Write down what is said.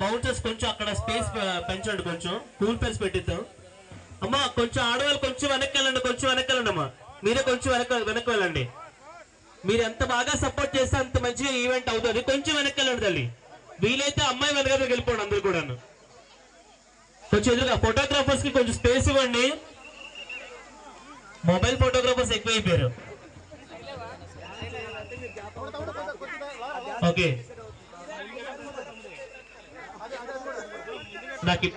Bouncers కొంచెం అక్కడ space పెంచండి, కొంచెం కూల్ పెన్స్ పెట్టిద్దాం. అమ్మా కొంచెం ఆడవాళ్ళు కొంచెం వెనక్కి వెళ్ళండి, కొంచెం వెనక్కి వెళ్ళండి అమ్మా. మీరే కొంచెం వెనక్కి వెళ్ళండి. మీరు ఎంత బాగా సపోర్ట్ చేస్తే అంత మంచిగా ఈవెంట్ అవుతుంది. కొంచెం వెనక్కి వెళ్ళండి తల్లి. వీలైతే అమ్మాయి వెనక వెళ్ళిపోండి అందరు కూడా. కొంచెం ఎదురుగా ఫోటోగ్రాఫర్స్ కి కొంచెం స్పేస్ ఇవ్వండి. మొబైల్ ఫోటోగ్రాఫర్స్ ఎక్కువ అయిపోయారు. ఓకే నాకు